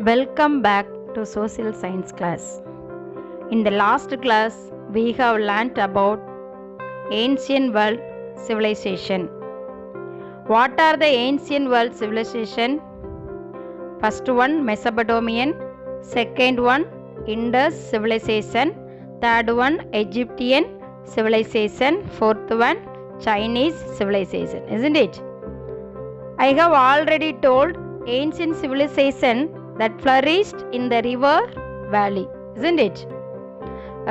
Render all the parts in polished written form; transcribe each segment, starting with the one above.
Welcome back to Social Science class. In the last class, we have learnt about ancient world civilization. What are the ancient world civilization? First one Mesopotamian, second one Indus civilization, third one Egyptian civilization, fourth one Chinese civilization, isn't it? I have already told ancient civilization that flourished in the river valley, isn't it?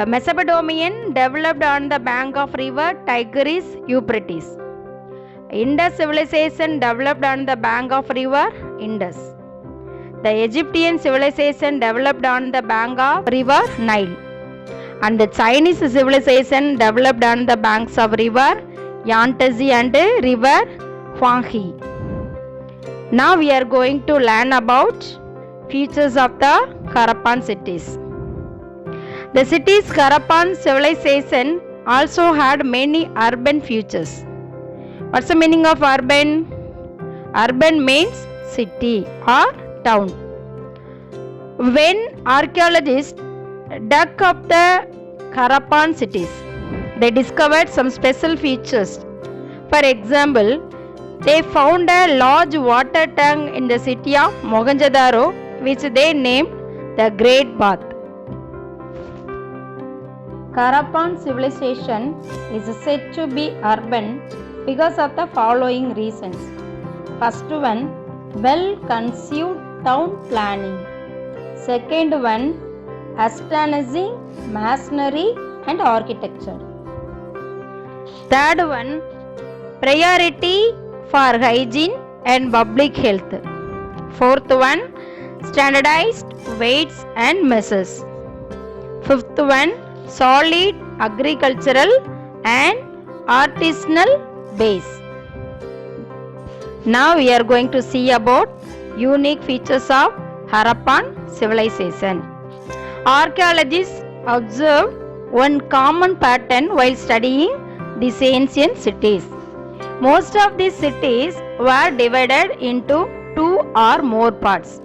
Mesopotamian developed on the bank of river Tigris Euphrates. Indus civilization developed on the bank of river Indus. The Egyptian civilization developed on the bank of river Nile. And the Chinese civilization developed on the banks of river Yangtze and river Huanghe. Now we are going to learn about features of the Harappan cities. The cities Harappan civilization also had many urban features. What's the meaning of urban? Urban means city or town. When archaeologists dug up the Harappan cities, they discovered some special features. For example, they found a large water tank in the city of Mohenjo-daro, which they named the Great Bath. Harappan civilization is said to be urban because of the following reasons. First one, well-conceived town planning. Second one, astonishing masonry and architecture. Third one, priority for hygiene and public health. Fourth one, standardized weights and measures. Fifth one, solid agricultural and artisanal base. Now we are going to see about unique features of Harappan civilization. Archaeologists observed one common pattern while studying these ancient cities. Most of these cities were divided into two or more parts.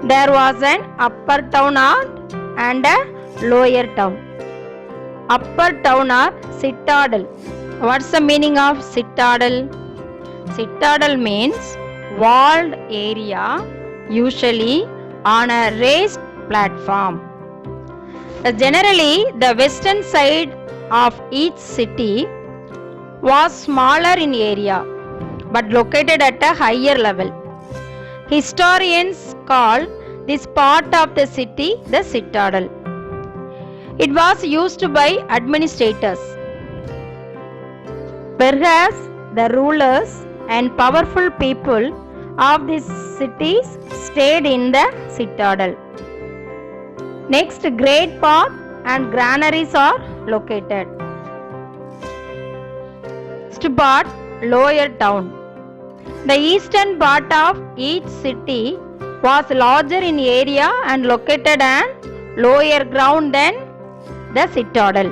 There was an upper town and a lower town. Upper town or citadel. What's the meaning of citadel? Citadel means walled area, usually on a raised platform. Generally, the western side of each city was smaller in area but located at a higher level. Historians call this part of the city the citadel. It was used by administrators. Perhaps the rulers and powerful people of these cities stayed in the citadel. Next, great park and granaries are located. Next part, lower town. The eastern part of each city was larger in area and located on lower ground than the citadel.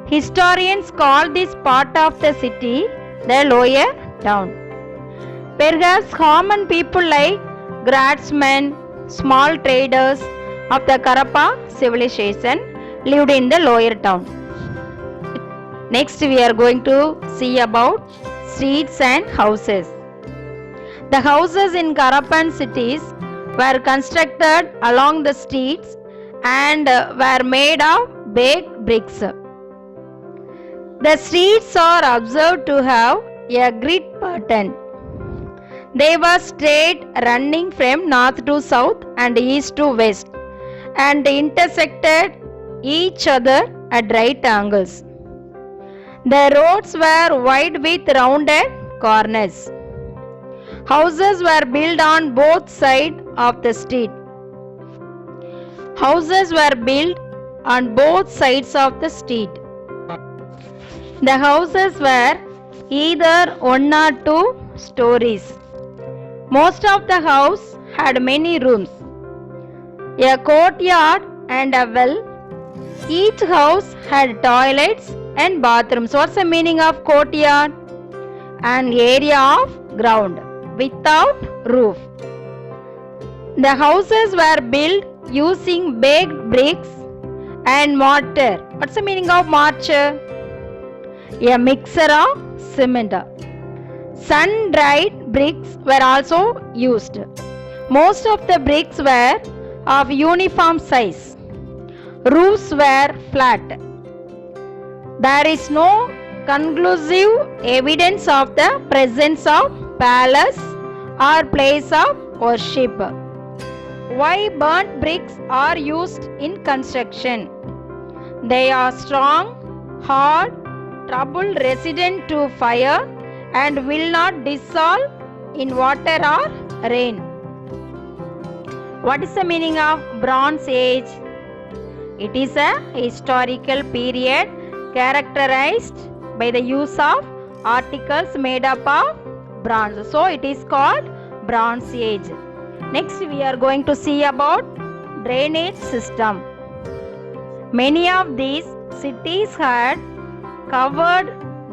Historians call this part of the city the lower town. Perhaps common people like craftsmen, small traders of the Harappa civilization lived in the lower town. Next we are going to see about streets and houses. The houses in Harappan cities were constructed along the streets and were made of baked bricks. The streets are observed to have a grid pattern. They were straight, running from north to south and east to west, and intersected each other at right angles. The roads were wide with rounded corners. Houses were built on both sides of the street. Houses were built on both sides of the street. The houses were either one or two stories. Most of the house had many rooms, a courtyard and a well. Each house had toilets and bathrooms. What's the meaning of courtyard? An area of ground without roof. The houses were built using baked bricks and mortar. What's the meaning of mortar? A mixture of cement. Sun-dried bricks were also used. Most of the bricks were of uniform size. Roofs were flat. There is no conclusive evidence of the presence of palace or place of worship. Why burnt bricks are used in construction? They are strong, hard, trouble resistant to fire and will not dissolve in water or rain. What is the meaning of Bronze Age? It is a historical period characterized by the use of articles made up of bronze. So it is called Bronze Age. Next we are going to see about drainage system. Many of these cities had covered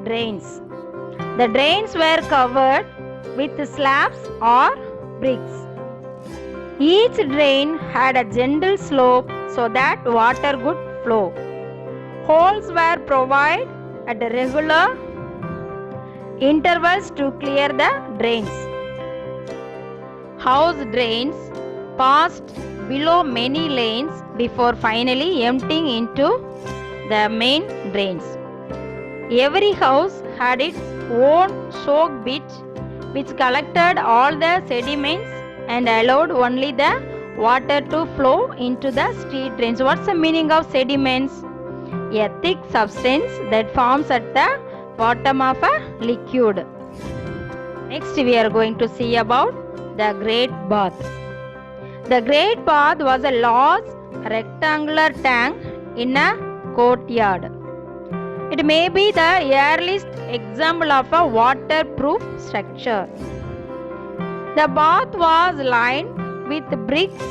drains. The drains were covered with slabs or bricks. Each drain had a gentle slope so that water could flow. Holes were provided at regular intervals to clear the drains. House drains passed below many lanes before finally emptying into the main drains. Every house had its own soak pit which collected all the sediments and allowed only the water to flow into the street drains. What's the meaning of sediments? A thick substance that forms at the bottom of a liquid. Next we are going to see about the Great Bath. The Great Bath was a large rectangular tank in a courtyard. It may be the earliest example of a waterproof structure. The bath was lined with bricks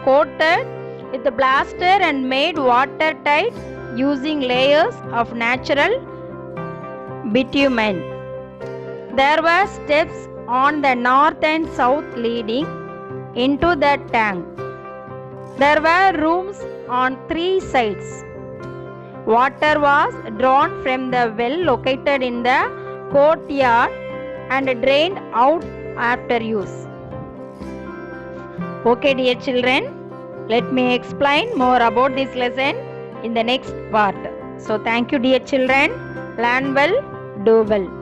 coated with plaster and made watertight using layers of natural bitumen. There were steps on the north and south leading into the tank. There were rooms on 3 sides. Water was drawn from the well located in the courtyard and drained out after use. Okay, dear children, let me explain more about this lesson in the next part. So, thank you, dear children. Learn well, do well.